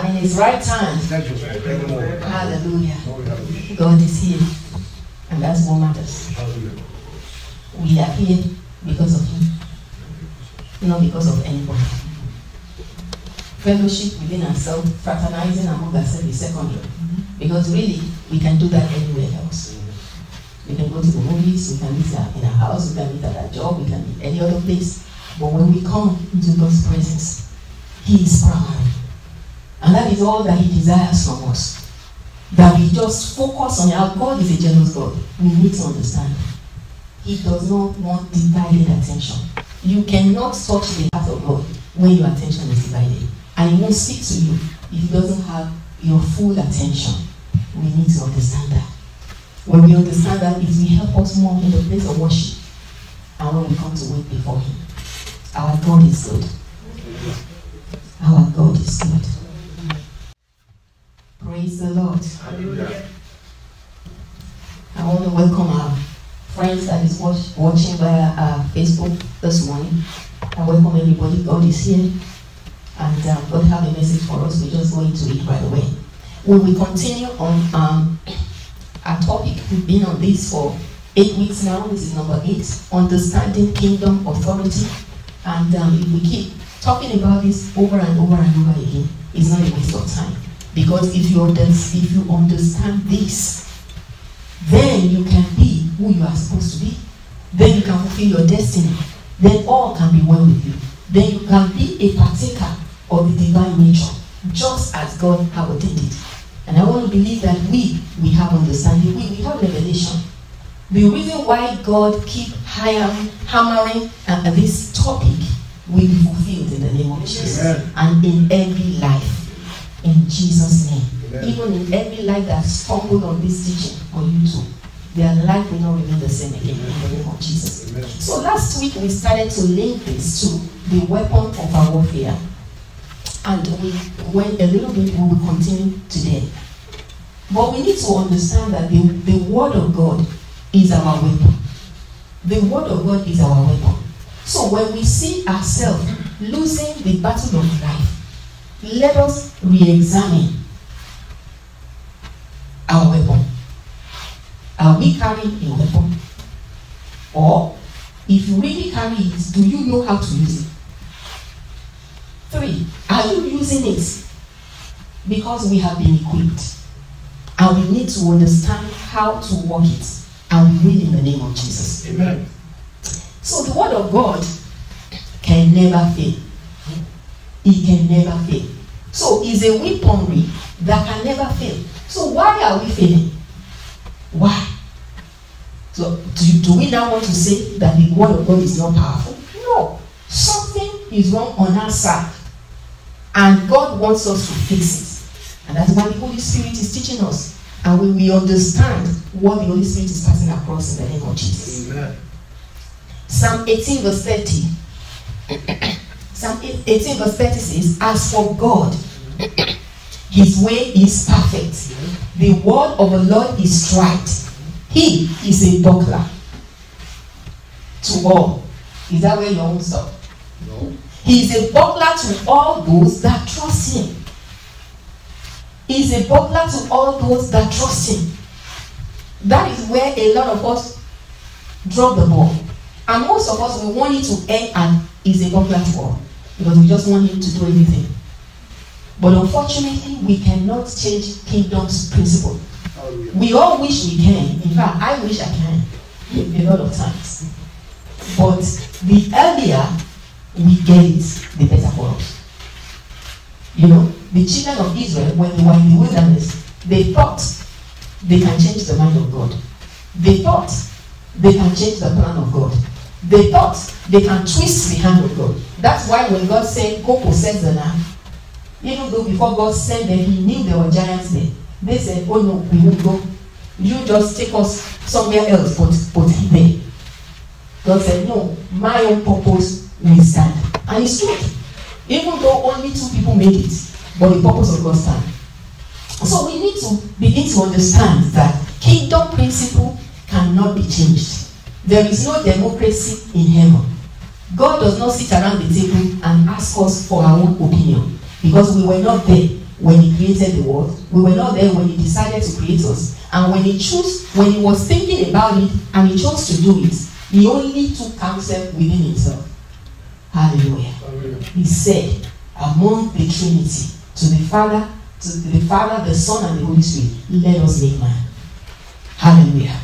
And in his right hand, hallelujah, God is here. And that's what matters. We are here because of him, not because of anybody. Fellowship within ourselves, fraternizing among ourselves is secondary. Because really, we can do that anywhere else. We can go to the movies, we can meet in our house, we can meet at our job, we can meet any other place. But when we come into God's presence, he is primary. And that is all that he desires from us. That we just focus on how God is a jealous God. We need to understand. He does not want divided attention. You cannot touch the heart of God when your attention is divided. And he won't speak to you if he doesn't have your full attention. We need to understand that. When we understand that, it will help us more in the place of worship. And when we come to wait before him. Our God is good. Our God is good. Praise the Lord. Hallelujah. I want to welcome our friends that is watching via Facebook this morning. I welcome everybody. God is here. And God have a message for us. We just go into it right away. When we continue on our topic, we've been on this for 8 weeks now. This is number 8. Understanding kingdom authority. And if we keep talking about this over and over and over again, it's not a waste of time. Because if you understand this, then you can be who you are supposed to be. Then you can fulfill your destiny. Then all can be well with you. Then you can be a partaker of the divine nature, just as God has ordained it. And I want to believe that we have understanding, we have revelation. The reason why God keep hammering this topic will be fulfilled in the name of Jesus. Amen. And in every life. In Jesus' name. Amen. Even in every life that stumbled on this teaching on YouTube, their life will not remain the same again in the name of Jesus. Amen. So last week we started to link this to the weapon of our warfare. And we went a little bit, we will continue today. But we need to understand that the word of God is our weapon. The word of God is our weapon. So when we see ourselves losing the battle of life, let us re-examine our weapon. Are we carrying a weapon? Or, if you really carry it, do you know how to use it? 3, are you using it because we have been equipped? And we need to understand how to work it. And we will in the name of Jesus. Amen. So the word of God can never fail. It can never fail. So it's a weaponry that can never fail. So why are we failing? Why? So do we now want to say that the word of God is not powerful? No. Something is wrong on our side. And God wants us to fix it. And that's why the Holy Spirit is teaching us. And when we understand what the Holy Spirit is passing across in the name of Jesus. Amen. Psalm 18 verse 30. Psalm 18 verse 30 says, as for God, his way is perfect. The word of the Lord is right. He is a buckler to all. Is that where your own stop? No. He is a buckler to all those that trust him. He is a buckler to all those that trust him. That is where a lot of us drop the ball. And most of us, we want it to end and is a buckler to all. Because we just want him to do everything. But unfortunately, we cannot change kingdom's principle. We all wish we can. In fact, I wish I can. A lot of times. But the earlier we get it, the better for us. You know, the children of Israel, when they were in the wilderness, they thought they can change the mind of God. They thought they can change the plan of God. They thought they can twist the hand of God. That's why when God said, go possess the land, even though before God sent them, he knew there were giants there. They said, oh no, we won't go. You just take us somewhere else, but there. God said, no, my own purpose will stand. And it's true. Even though only 2 people made it, but the purpose of God stand. So we need to begin to understand that kingdom principle cannot be changed. There is no democracy in heaven. God does not sit around the table and ask us for our own opinion. Because we were not there when he created the world. We were not there when he decided to create us. And when he was thinking about it and he chose to do it, he only took counsel within himself. Hallelujah. He said, among the Trinity, to the Father, the Son, and the Holy Spirit, let us make man. Hallelujah.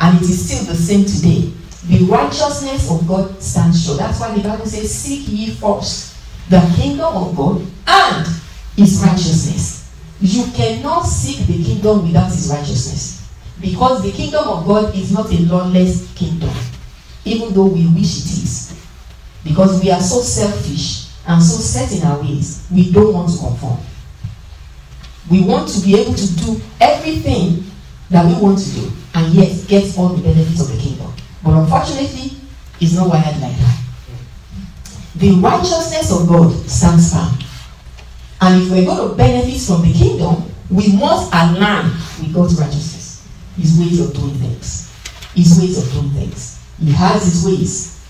And it is still the same today. The righteousness of God stands sure. That's why the Bible says, seek ye first the kingdom of God and his righteousness. You cannot seek the kingdom without his righteousness. Because the kingdom of God is not a lawless kingdom. Even though we wish it is. Because we are so selfish and so set in our ways, we don't want to conform. We want to be able to do everything that we want to do and yet get all the benefits of the kingdom. But unfortunately, it's not wired like that. The righteousness of God stands firm. And if we're going to benefit from the kingdom, we must align with God's righteousness. His ways of doing things. His ways of doing things. He has his ways.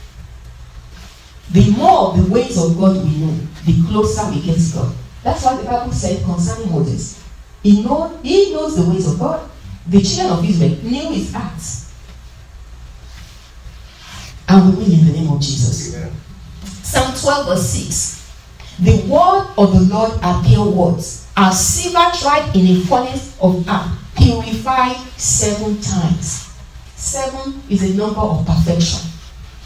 The more of the ways of God we know, the closer we get to God. That's why the Bible said concerning Moses. He knows the ways of God. The children of Israel knew his acts. And we will in the name of Jesus. Amen. Psalm 12 verse 6. The word of the Lord are pure words, as silver tried in a furnace of fire, purified 7 times. 7 is a number of perfection.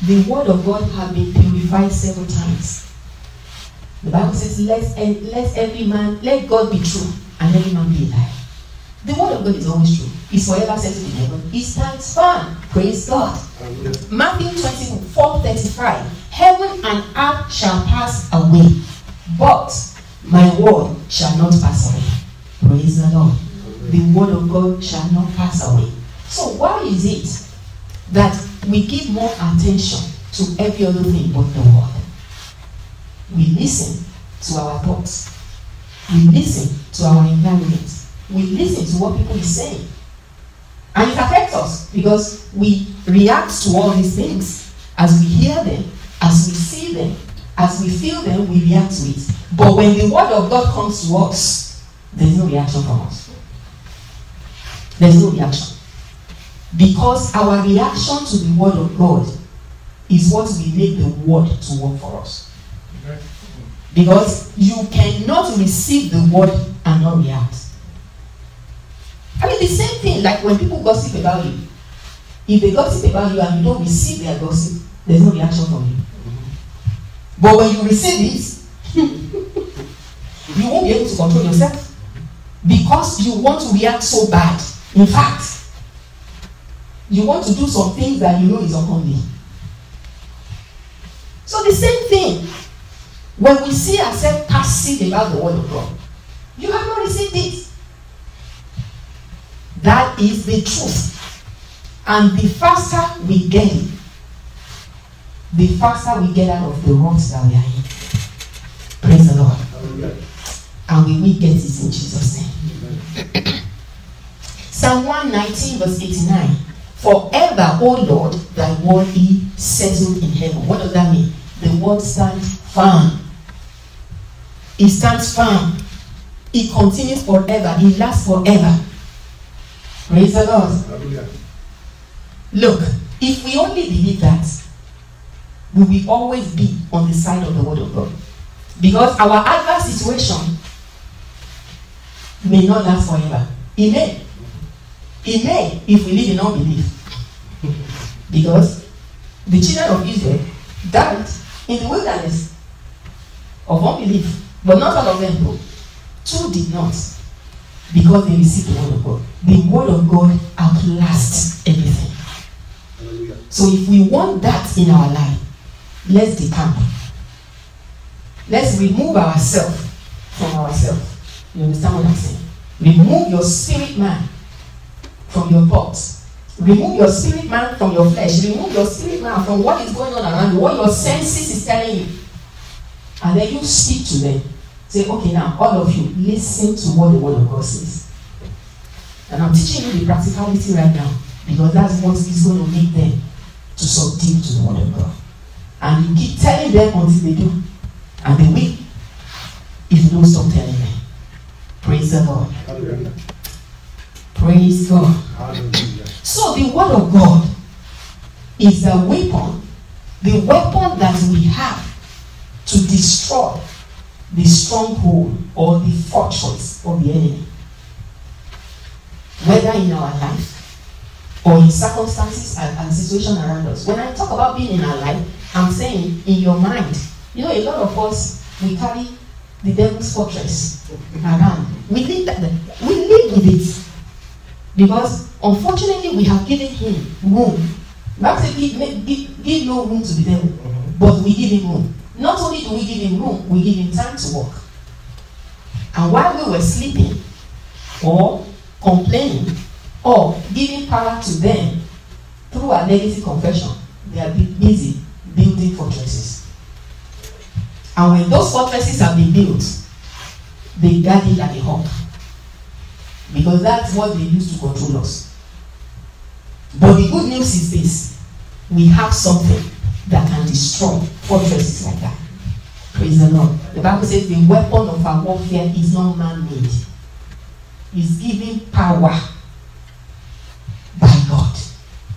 The word of God has been purified 7 times. The Bible says, let God be true, and every man be a liar. The word of God is always true. It's forever settled in heaven. It stands firm. Praise God. Amen. Matthew 24:35. Heaven and earth shall pass away, but my word shall not pass away. Praise the Lord. Amen. The word of God shall not pass away. So why is it that we give more attention to every other thing but the word? We listen to our thoughts. We listen to our environment. We listen to what people are saying. And it affects us because we react to all these things. As we hear them, as we see them, as we feel them, we react to it. But when the word of God comes to us, there's no reaction from us. There's no reaction. Because our reaction to the word of God is what will make the word to work for us. Because you cannot receive the word and not react. I mean, the same thing like when people gossip about you. If they gossip about you and you don't receive their gossip, there's no reaction from you. But when you receive it, you won't be able to control yourself. Because you want to react so bad. In fact, you want to do some things that you know is unholy. So the same thing, when we see ourselves passive about the word of God, you have not received it. That is the truth. And the faster we get it, the faster we get out of the ruts that we are in. Praise the Lord. Amen. And we will get it in Jesus' name. Psalm 119 verse 89. Forever, O Lord, thy word is settled in heaven. What does that mean? The word stands firm. It stands firm. It continues forever. It lasts forever. Praise the Lord. Look, if we only believe that, we will always be on the side of the word of God. Because our adverse situation may not last forever. It may. It may if we live in unbelief. Because the children of Israel died in the wilderness of unbelief. But not all of them though. 2 did not. Because they received the word of God. The word of God outlasts everything. Hallelujah. So if we want that in our life, let's decamp. Let's remove ourselves from ourselves. You understand what I'm saying? Remove your spirit man from your thoughts. Remove your spirit man from your flesh. Remove your spirit man from what is going on around you, what your senses is telling you. And then you speak to them. Say, okay, now, all of you, listen to what the word of God says. And I'm teaching you the practicality right now, because that's what is going to make them to subdue to the word of God. And you keep telling them until they do. And they will, if you don't stop telling them. Praise the Lord. Hallelujah. Praise God. Hallelujah. So the word of God is the weapon that we have to destroy the stronghold or the fortress of the enemy. Whether in our life or in circumstances and situations around us. When I talk about being in our life, I'm saying in your mind. You know, a lot of us, we carry the devil's fortress around. We live with it. Because unfortunately we have given him room. Bible says give no room to the devil. But we give him room. Not only do we give him room, we give him time to work. And while we were sleeping or complaining or giving power to them through our negative confession, they are busy building fortresses. And when those fortresses have been built, they guard it like a hawk. Because that's what they use to control us. But the good news is this: we have something that can destroy fortresses like that. Praise the Lord. The Bible says the weapon of our warfare is not man-made. It's giving power by God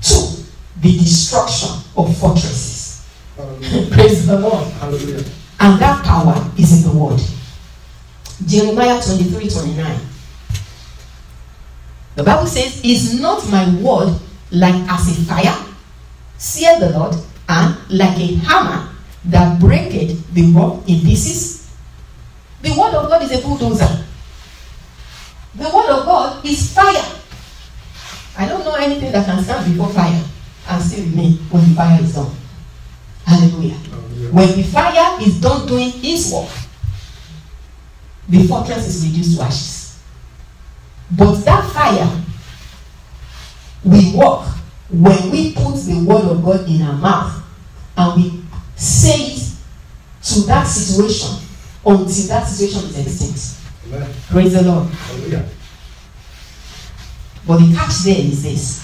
to the destruction of fortresses. Praise the Lord. Hallelujah. And that power is in the word. Jeremiah 23:29. The Bible says, "Is not my word like as a fire, saith the Lord, and like a hammer that breaketh the rock in pieces?" The word of God is a bulldozer. The word of God is fire. I don't know anything that can stand before fire and still remain when the fire is done. Hallelujah. When the fire is done doing his work, the fortress is reduced to ashes. But that fire will work when we put the word of God in our mouth and we say it to that situation until that situation is extinct. Amen. Praise the Lord. Hallelujah. But the catch there is this: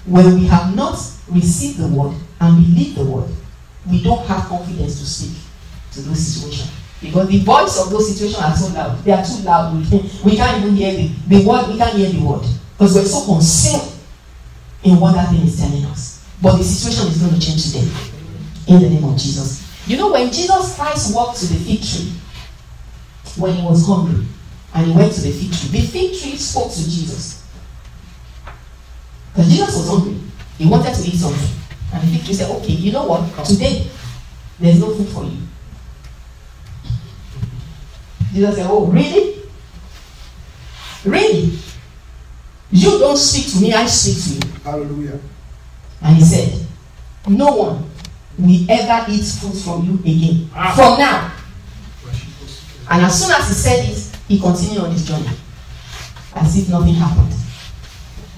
when we have not received the word and believed the word, we don't have confidence to speak to those situations. Because the voice of those situations are so loud. They are too loud. We can't even hear the word. We can't hear the word. Because we're so consumed in what that thing is telling us. But the situation is going to change today. In the name of Jesus. You know, when Jesus Christ walked to the fig tree, when he was hungry, and he went to the fig tree spoke to Jesus. Because Jesus was hungry. He wanted to eat something. And the fig tree said, "Okay, you know what? Today, there's no food for you." Jesus said, "Oh, really? Really? You don't speak to me, I speak to you." Hallelujah. And he said, "No one will ever eat food from you again. From now." And as soon as he said it, he continued on his journey as if nothing happened.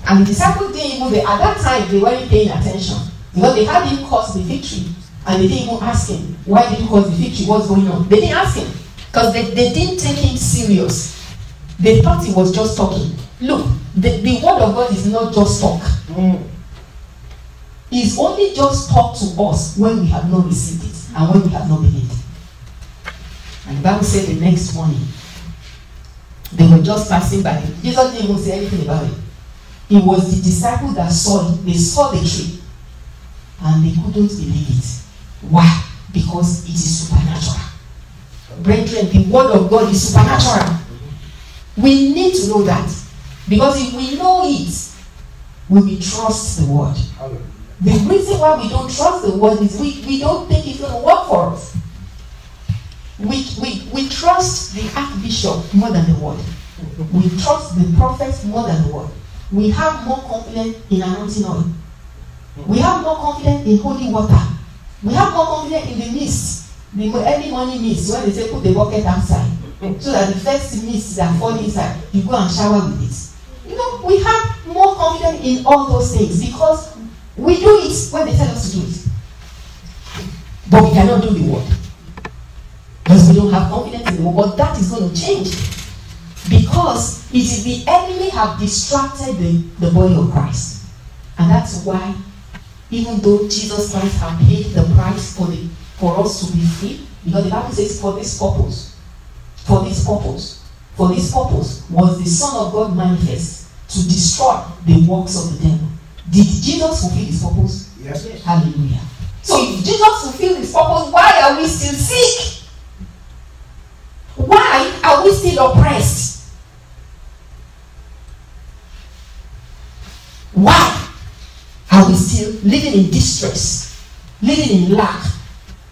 And the disciples didn't even, at that time, they weren't paying attention. Because they had him curse the fig tree. And they didn't even ask him, "Why did you curse the fig tree? What's going on?" They didn't ask him. Because they didn't take him serious. They thought he was just talking. Look, the word of God is not just talk. It's only just talk to us when we have not received it and when we have not believed it. And the Bible said the next morning, they were just passing by. Jesus didn't even say anything about it. It was the disciples that saw it. They saw the tree. And they couldn't believe it. Why? Because it is supernatural. Brethren, the word of God is supernatural. We need to know that. Because if we know it, we will trust the word. The reason why we don't trust the word is we don't think it's going to work for us. We trust the archbishop more than the word. We trust the prophets more than the word. We have more confidence in anointing oil. We have more confidence in holy water. We have more confidence in the mist. The early morning mist, when they say put the bucket outside, so that the first mist that falls inside, you go and shower with it. You know, we have more confidence in all those things because we do it when they tell us to do it. But we cannot do the word. Because we don't have confidence in the word. But that is going to change. Because it is the enemy have distracted the body of Christ. And that's why, even though Jesus Christ have paid the price for us to be free, because the Bible says for this purpose, for this purpose was the Son of God manifest to destroy the works of the devil. Did Jesus fulfill his purpose? Yes. Hallelujah. So if Jesus fulfilled his purpose, why are we still sick? Why are we still oppressed? Why are we still living in distress, living in lack,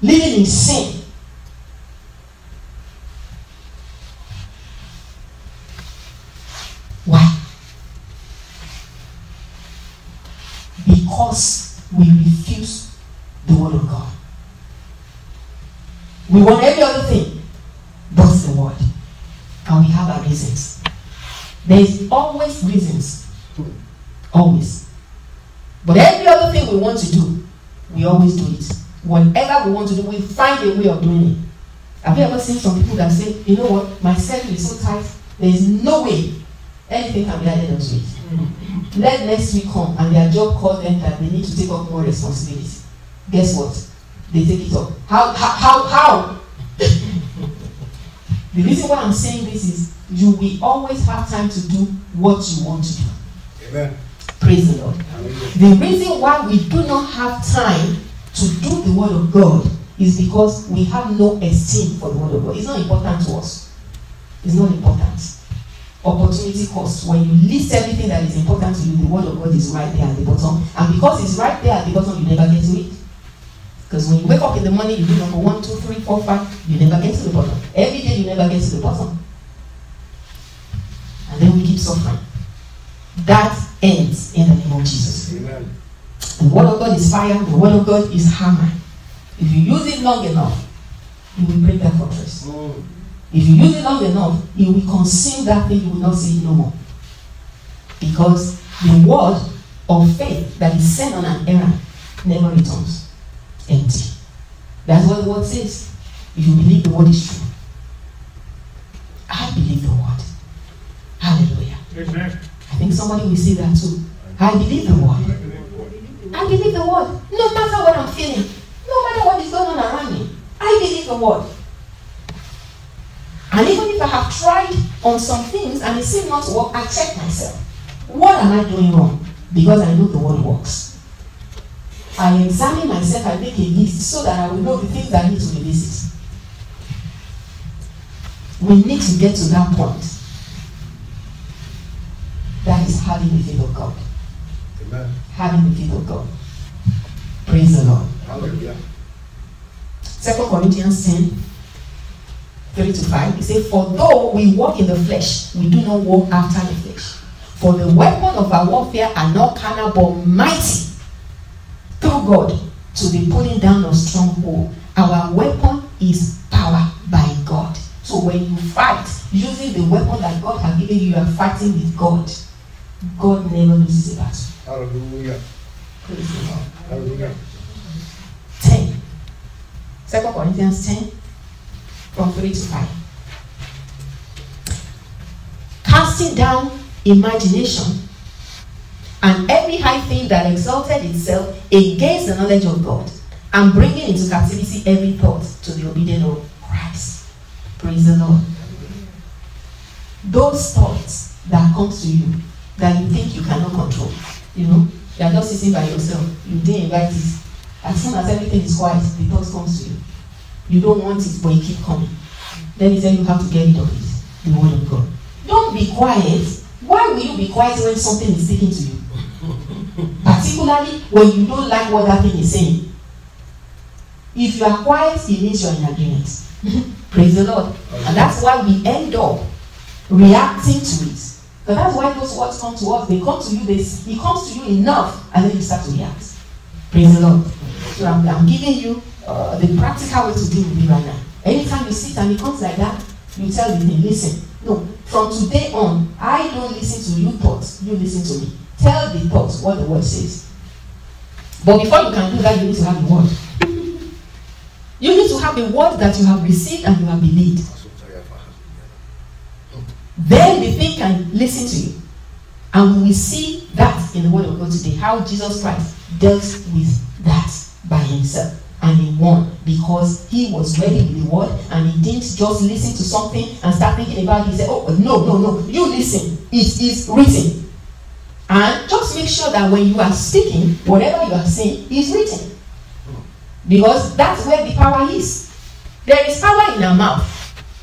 living in sin? Why? Because we refuse the word of God. We want every other thing but the word. And we have our reasons. There is always reasons. Always. But every other thing we want to do, we always do it. Whatever we want to do, we find a way of doing it. Have you ever seen some people that say, you know what, my schedule is so tight, there is no way anything can be added onto it. Let next week come and their job calls them that they need to take up more responsibility. Guess what? They take it up. How? The reason why I'm saying this is you will always have time to do what you want to do. Amen. Praise the Lord. The reason why we do not have time to do the word of God is because we have no esteem for the word of God. It's not important to us. It's not important. Opportunity cost. When you list everything that is important to you, the word of God is right there at the bottom. And because it's right there at the bottom, you never get to it. Because when you wake up in the morning, you do number 1, 2, 3, 4, 5, you never get to the bottom. Every day you never get to the bottom. And then we keep suffering. That ends in the name of Jesus. Amen. The word of God is fire, the word of God is hammer. If you use it long enough, you will break that fortress. If you use it long enough, it will consume that thing, you will not see it no more. Because the word of faith that is sent on an errand never returns empty. That's what the word says. If you believe the word is true. I believe the word. Hallelujah. Amen. I think somebody will say that too. I believe the word. I believe the word. No matter what I'm feeling, no matter what is going on around me, I believe the word. And even if I have tried on some things and it seems not to work, I check myself. What am I doing wrong? Because I know the word works. I examine myself, I make a list so that I will know the things that need to be listed. We need to get to that point. That is having the faith of God. Amen. Having the faith of God. Praise the Lord. Hallelujah. 2 Corinthians 10, 3-5. It says, for though we walk in the flesh, we do not walk after the flesh. For the weapon of our warfare are not carnal, but mighty through God to the pulling down of stronghold. Our weapon is power by God. So when you fight using the weapon that God has given you, you are fighting with God. God never loses a battle. Hallelujah. Praise the Lord. Hallelujah. 10. 2 Corinthians 10 from 3-5. Casting down imagination and every high thing that exalted itself against the knowledge of God, and bringing into captivity every thought to the obedience of Christ. Praise the Lord. Those thoughts that come to you that you think you cannot control, you are just sitting by yourself, you didn't invite it. As soon as everything is quiet, the thought comes to you. You don't want it, but it keeps coming. Then he said you have to get rid of it, the word of God. Don't be quiet. Why will you be quiet when something is speaking to you? Particularly when you don't like what that thing is saying. If you are quiet, it means you are in agreement. Praise the Lord. And that's why we end up reacting to it. So that's why those words come to us. They come to you, it comes to you enough, and then you start to react. Praise the Lord. So I'm giving you the practical way to deal with it right now. Anytime you sit and it comes like that, you tell the thing, listen. No, from today on, I don't listen to you thoughts. You listen to me. Tell the thoughts what the word says. But before you can do that, you need to have the word. You need to have the word that you have received and you have believed. Then the thing can listen to you. And we will see that in the word of God today, how Jesus Christ dealt with that by himself. and he won because he was ready with the word and he didn't just listen to something and start thinking about it. He said, oh, no, you listen. It is written. And just make sure that when you are speaking, whatever you are saying is written. Because that's where the power is. There is power in our mouth,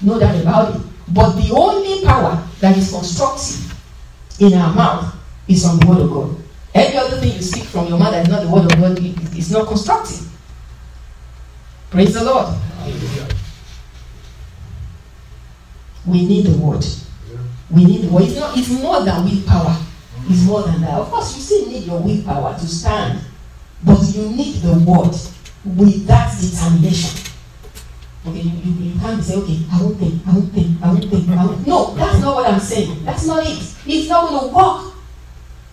no doubt about it. But the only power that is constructive in our mouth is from the word of God. Every other thing you speak from your mouth that is not the word of God is not constructive. Praise the Lord. We need the word. We need the word. It's more than willpower. It's more than that. Of course, you still need your willpower to stand. But you need the word with that determination. Okay, you can't say, okay, I won't think. No, that's not what I'm saying. That's not it. It's not going to work.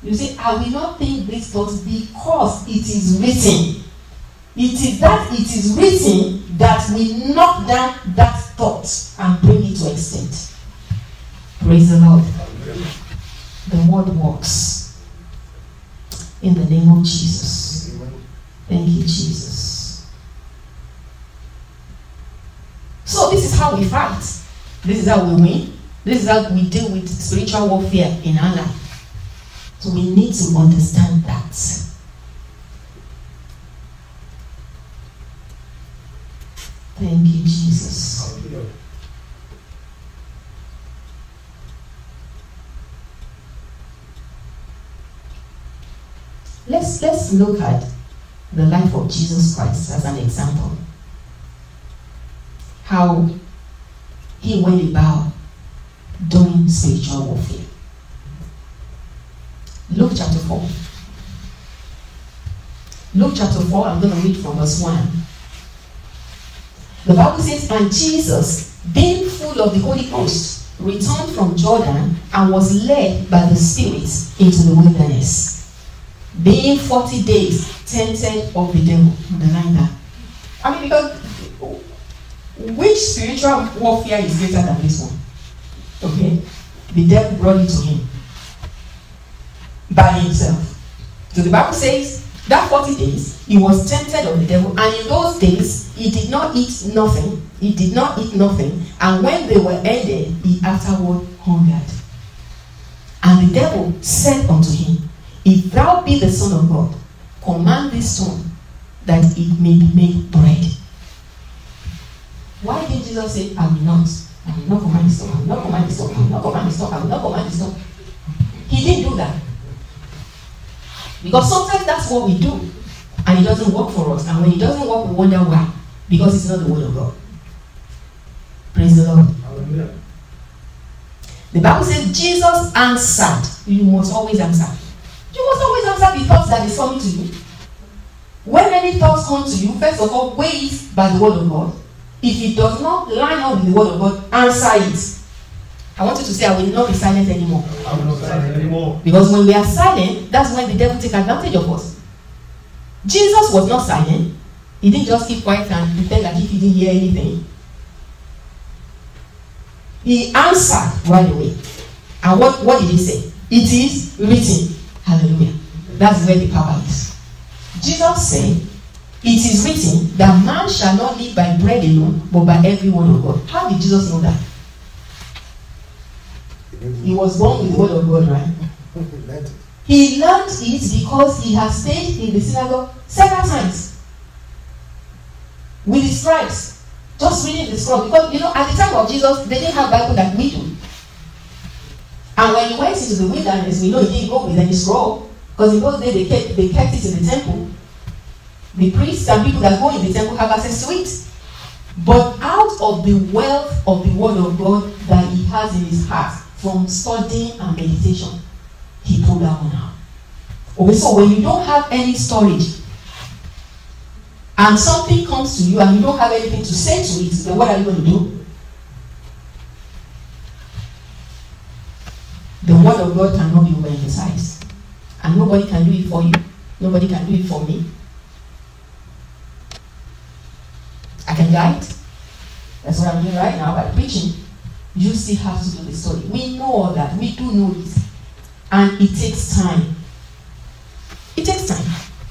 You say, I will not think this thought because it is written. It is that it is written that we knock down that thought and bring it to extent. Praise the Lord. The word works. In the name of Jesus. Thank you, Jesus. So this is how we fight. This is how we win. This is how we deal with spiritual warfare in our life. So we need to understand that. Thank you, Jesus. Let's look at the life of Jesus Christ as an example. How he went about doing spiritual warfare. Luke chapter 4. Luke chapter 4, I'm going to read from verse 1. The Bible says, and Jesus, being full of the Holy Ghost, returned from Jordan and was led by the Spirit into the wilderness, being 40 days tempted of the devil. Underline that. I mean, because which spiritual warfare is greater than this one? Okay? The devil brought it to him by himself. So the Bible says that 40 days he was tempted of the devil, and in those days he did not eat nothing. He did not eat nothing, and when they were ended, he afterward hungered. And the devil said unto him, if thou be the Son of God, command this stone that it may be made bread. Why did Jesus say, I will not command this stone, I will not command this stone, I will not command this stone, I will not command this stone? He didn't do that. Because sometimes that's what we do, and it doesn't work for us. And when it doesn't work, we wonder why. Because it's not the word of God. Praise the Lord. Hallelujah. The Bible says Jesus answered. You must always answer. You must always answer the thoughts that is coming to you. When any thoughts come to you, first of all, weigh it by the word of God. If it does not line up with the word of God, answer it. I want you to say, I will not be silent anymore. I will not be silent anymore. Because when we are silent, that's when the devil takes advantage of us. Jesus was not silent. He didn't just keep quiet and pretend like if he didn't hear anything. He answered right away. And what did he say? It is written. Hallelujah. That's where the power is. Jesus said, it is written that man shall not live by bread alone, but by every word of God. How did Jesus know that? He was born with the word of God, right? He learned it because he has stayed in the synagogue several times with his scribes, just reading the scroll. Because, at the time of Jesus, they didn't have Bible like we do. And when he went into the wilderness, we know he didn't go with any scroll, because in those days they kept it in the temple. The priests and people that go in the temple have access to it. But out of the wealth of the word of God that he has in his heart, from studying and meditation, he pulled that one out. Okay, so when you don't have any storage, and something comes to you and you don't have anything to say to it, then what are you going to do? The word of God cannot be overemphasized. And nobody can do it for you. Nobody can do it for me. I can guide. That's what I'm doing right now by preaching. You still have to do the story. We know all that. We do know it. And it takes time. It takes time.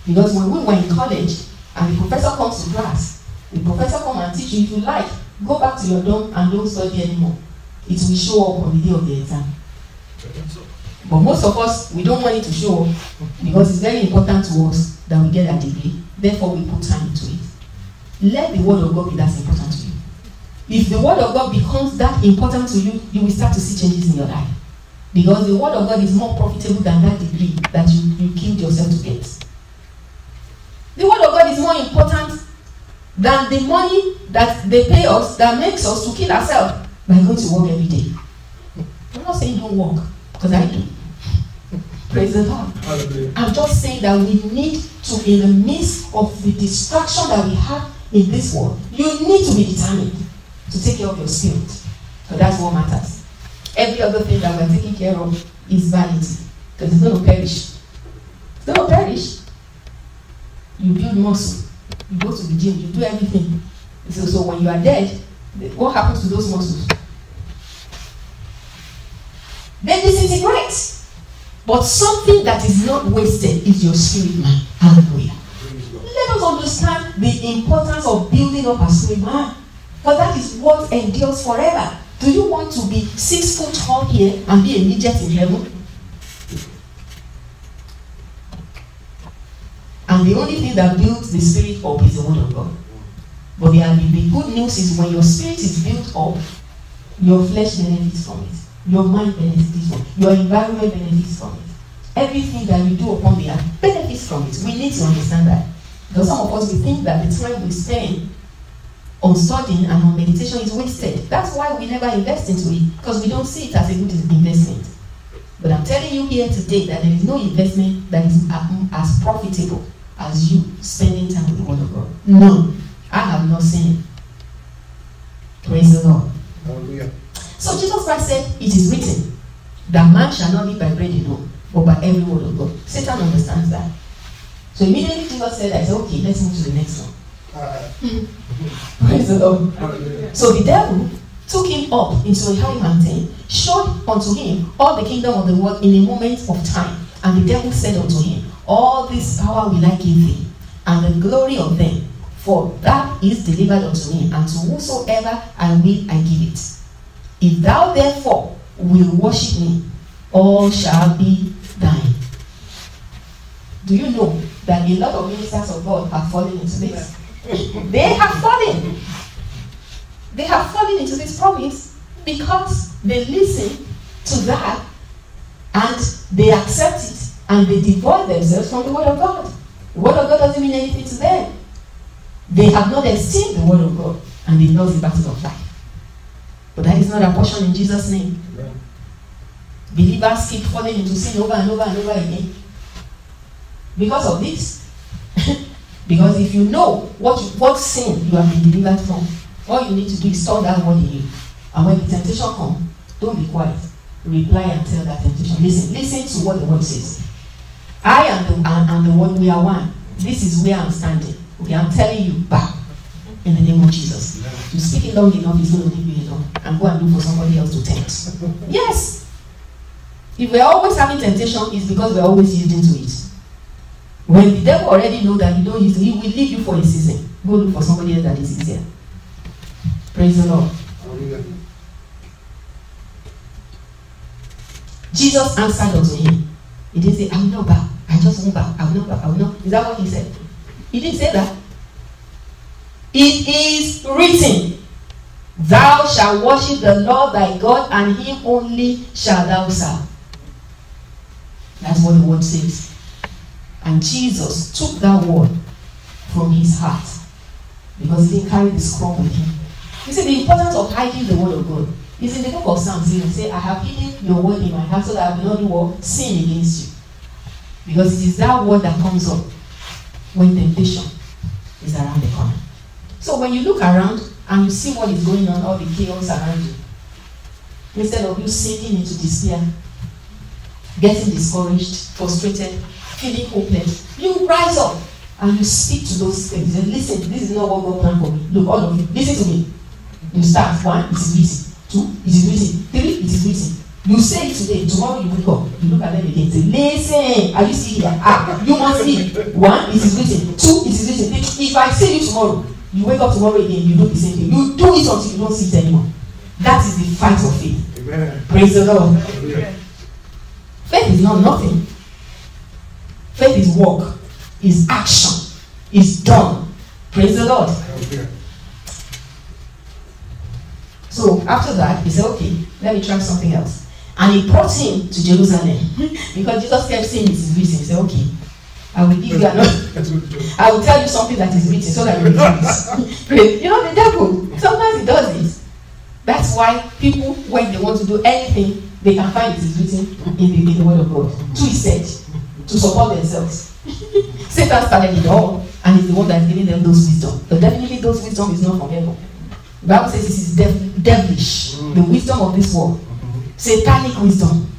Because when we were in college, and the professor comes to class, the professor comes and teach you. If you like, go back to your dorm and don't study anymore. It will show up on the day of the exam. But most of us, we don't want it to show up because it's very important to us that we get a degree. Therefore, we put time into it. Let the word of God be that important to you. If the word of God becomes that important to you, you will start to see changes in your life. Because the word of God is more profitable than that degree that you killed yourself to get. The word of God is more important than the money that they pay us that makes us to kill ourselves by going to work every day. I'm not saying don't work, because I do. Praise the Lord. Hallelujah. I'm just saying that we need to, in the midst of the distraction that we have in this world, you need to be determined to take care of your spirit. So that's what matters. Every other thing that we're taking care of is vanity, because it's going to perish. It's going to perish. You build muscle, you go to the gym, you do everything. So when you are dead, what happens to those muscles? They disintegrate. But something that is not wasted is your spirit man. Hallelujah. Let us understand the importance of building up our spirit man. For that is what endures forever. Do you want to be 6 foot tall here and be a midget in heaven? And the only thing that builds the spirit up is the word of God. But the good news is when your spirit is built up, your flesh benefits from it. Your mind benefits from it. Your environment benefits from it. Everything that you do upon the earth benefits from it. We need to understand that. Because some of us, we think that the time we spend on studying and on meditation is wasted. That's why we never invest into it. Because we don't see it as a good investment. But I'm telling you here today that there is no investment that is as profitable as you spending time with the word of God. No. I have not seen it. Praise the Lord. Hallelujah. So Jesus Christ said, it is written that man shall not live by bread alone, but by every word of God. Satan understands that. So immediately Jesus said, I said, okay, let's move to the next one. Praise the Lord. Hallelujah. So the devil took him up into a high mountain, showed unto him all the kingdom of the world in a moment of time. And the devil said unto him, all this power will I give thee, and the glory of them, for that is delivered unto me, and to whosoever I will I give it. If thou therefore will worship me, all shall be thine. Do you know that a lot of ministers of God have fallen into this? They have fallen. They have fallen into this promise because they listen to that and they accept it and they devoid themselves from the word of God. The word of God doesn't mean anything to them. They have not esteemed the word of God and they lost the battle of life. But that is not a portion in Jesus' name. Amen. Believers keep falling into sin over and over and over again. Because of this. Because if you know what sin you have been delivered from, all you need to do is store that word in you. And when the temptation comes, don't be quiet. Reply and tell that temptation. Listen to what the word says. I am the word, we are one. This is where I'm standing. Okay, I'm telling you, back in the name of Jesus. You speak it long enough, it's going to leave you alone. And go and look for somebody else to tempt. Yes. If we're always having temptation, it's because we're always yielding to it. When the devil already knows that you don't use it, he will leave you for a season. Go look for somebody else that is easier. Praise the Lord. Hallelujah. Jesus answered unto him. He didn't say, I will not bow. I just won't bow. I will not bow. I will not. Is that what he said? He didn't say that. It is written, thou shalt worship the Lord thy God, and him only shalt thou serve. That's what the word says. And Jesus took that word from his heart because he didn't carry the scroll with him. You see, the importance of hiding the word of God is in the book of Psalms. He will say, I have hidden your word in my heart so that I will not do what? Sin against you. Because it is that word that comes up when temptation is around the corner. So when you look around and you see what is going on, all the chaos around you, instead of you sinking into despair, getting discouraged, frustrated, feeling hopeless, you rise up and you speak to those things. And listen, this is not what God planned for me. Look, all of you, listen to me. You start. 1, it is written. 2, it is written. 3, it is written. You say it today, tomorrow you wake up, you look at them again, say, listen, are you still here? You must see. 1, it is written. 2, it is written. if I see you tomorrow, you wake up tomorrow again, you do the same thing. You do it until you don't see it anymore. That is the fight of faith. Amen. Praise the Lord. Hallelujah. Faith is not nothing. Faith is work, is action, is done. Praise the Lord. Hallelujah. So after that, he said, okay, let me try something else. And he brought him to Jerusalem because Jesus kept saying it is written. He said, okay, I will give you another. I will tell you something that is written so that you will do it. You know, the devil, sometimes he does this. That's why people, when they want to do anything, they can find it is written in the word of God. To his said, to support themselves. Satan started it all, and he's the one that's giving them those wisdom. But definitely those wisdom is not from heaven. The Bible says this is devilish, the wisdom of this world. Satanic wisdom.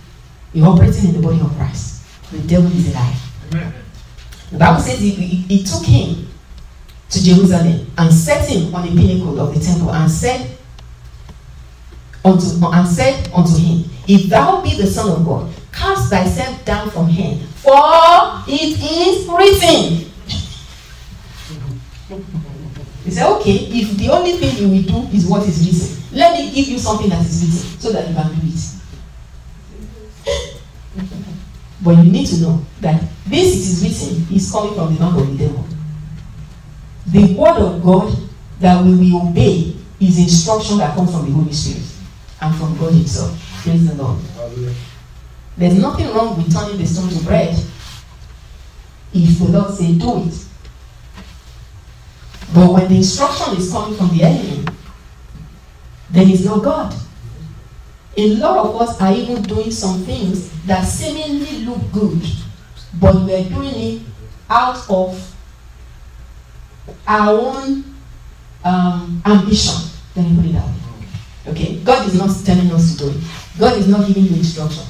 You're operating in the body of Christ. The devil is a liar. Amen. The Bible says he took him to Jerusalem and set him on the pinnacle of the temple and said unto him, if thou be the Son of God, cast thyself down from hence, for it is written. He said, okay, if the only thing you will do is what is written, let me give you something that is written so that you can do it. But you need to know that this it is written is coming from the mouth of the devil. The word of God that we will obey is instruction that comes from the Holy Spirit and from God himself. Praise the Lord. Hallelujah. There's nothing wrong with turning the stone to bread if the Lord says do it. But when the instruction is coming from the enemy, then it's not God. A lot of us are even doing some things that seemingly look good, but we are doing it out of our own ambition. Let me put it that way. Okay? God is not telling us to do it. God is not giving you instruction.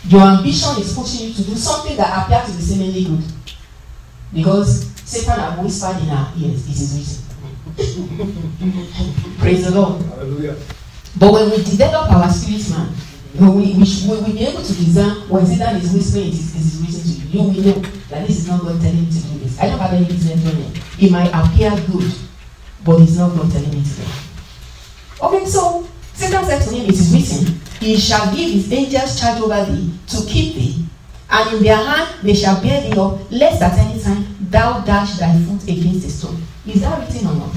Your ambition is pushing you to do something that appears to be seemingly good. Because Satan has whispered in our ears, it is written. Praise the Lord. Hallelujah. But when we develop our spirit man, we will be able to discern when Satan is whispering, it is written to you. You will know that this is not God telling me to do this. I don't have any business doing it. It might appear good, but it's not God telling me to do it. Okay, so Satan said to him, it is written, he shall give his angels charge over thee to keep thee, and in their hand they shall bear thee up, lest at any time thou dash thy foot against a stone. Is that written or not?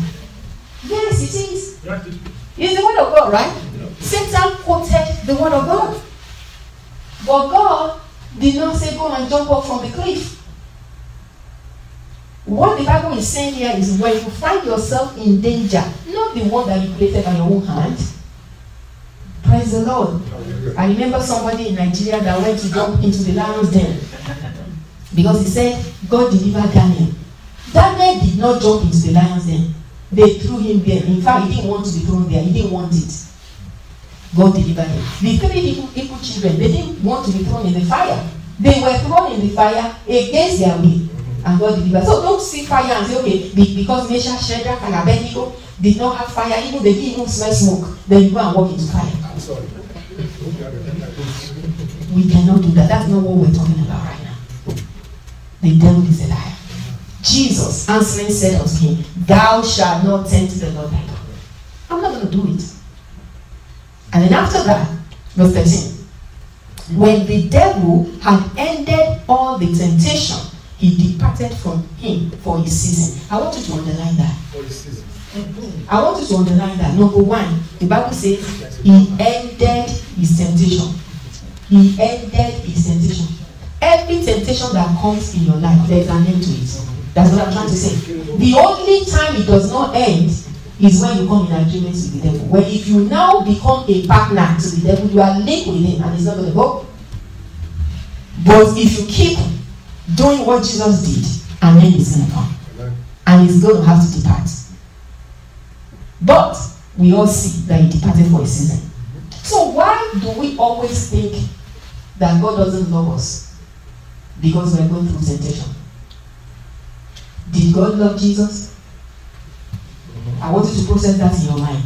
Yes, it is. It's the word of God, right? Satan quoted the word of God. But God did not say go and jump off from the cliff. What the Bible is saying here is when you find yourself in danger, not the one that you created by your own hand. Praise the Lord. I remember somebody in Nigeria that went to jump into the lion's den because he said God delivered Daniel. Daniel did not jump into the lion's den. They threw him there. In fact, he didn't want to be thrown there. He didn't want it. God delivered him. The three evil children, they didn't want to be thrown in the fire. They were thrown in the fire against their will. And God delivered. So don't see fire and say, okay, because Meshach, Shadrach, and Abednego did not have fire, even they didn't even smell smoke, then you go and walk into fire. I'm sorry. We cannot do that. That's not what we're talking about right now. The devil is a liar. Jesus answering said unto him, thou shalt not tempt the Lord thy God. I'm not going to do it. And then after that, verse 13. When the devil had ended all the temptation, he departed from him for his season. I want you to underline that. For his season. I want you to underline that. Number one, the Bible says he ended his temptation. He ended his temptation. Every temptation that comes in your life, there is an end to it. That's what I'm trying to say. The only time it does not end is when you come in agreement with the devil. When if you now become a partner to the devil, you are linked with him and it's not going to go. But if you keep doing what Jesus did, an end is going to come. And he's going to have to depart. But we all see that he departed for a season. So why do we always think that God doesn't love us? Because we're going through temptation. Did God love Jesus? I want you to process that in your mind.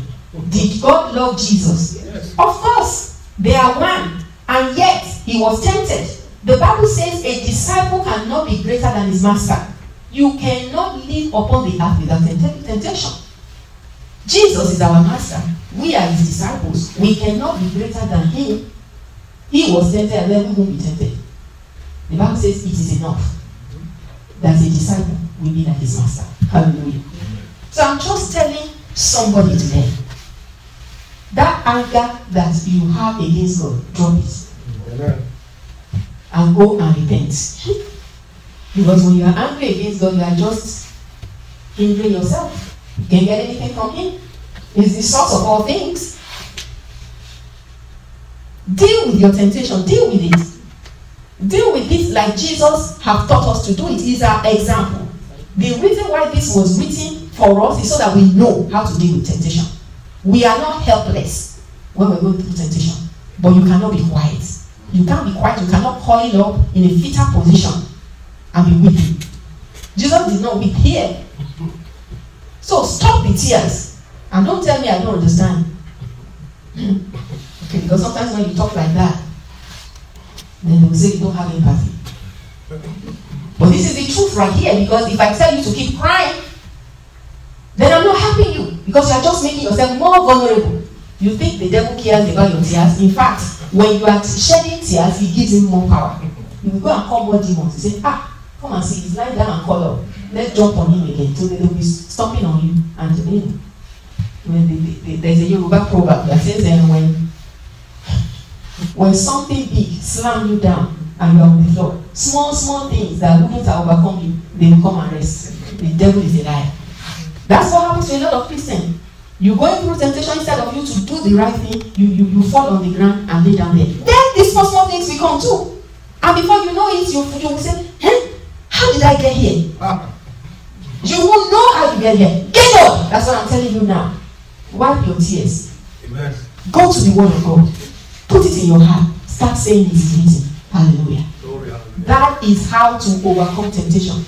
Did God love Jesus? Yes. Of course. They are one. And yet, he was tempted. The Bible says a disciple cannot be greater than his master. You cannot live upon the earth without temptation. Jesus is our master. We are his disciples. We cannot be greater than him. He was tempted and then we won't be tempted. The Bible says it is enough that a disciple will be like his master. Hallelujah. So I'm just telling somebody today, that anger that you have against God, drop it. Amen. And go and repent. Because when you are angry against God, you are just hindering yourself. You can't get anything from him. He's the source of all things. Deal with your temptation. Deal with it. Deal with it like Jesus have taught us to do it. He's our example. The reason why this was written for us is so that we know how to deal with temptation. We are not helpless when we're going through temptation. But you cannot be quiet. You can't be quiet. You cannot coil up in a fetal position and be weeping. Jesus did not weep here. So stop the tears. And don't tell me I don't understand. Okay, because sometimes when you talk like that, then they will say you don't have empathy. But this is the truth right here, because if I tell you to keep crying, then I'm not helping you, because you are just making yourself more vulnerable. You think the devil cares about your tears. In fact, when you are shedding tears, he gives him more power. You will go and call more demons. You say, come and see, he's lying down and call up. Let's jump on him again. So they will be stomping on you. And there's a Yoruba proverb that says when something big slam you down and you are on the floor, small things that wouldn't overcome you, they will come and rest. The devil is a liar. That's what happens to a lot of Christians. You're going through temptation, instead of you to do the right thing, you fall on the ground and lay down there. Then these small things will come too. And before you know it, you will say, how did I get here? You will know how you get here. Get up! That's what I'm telling you now. Wipe your tears. Amen. Go to the word of God. Put it in your heart. Start saying it is written. Hallelujah. That is how to overcome temptation.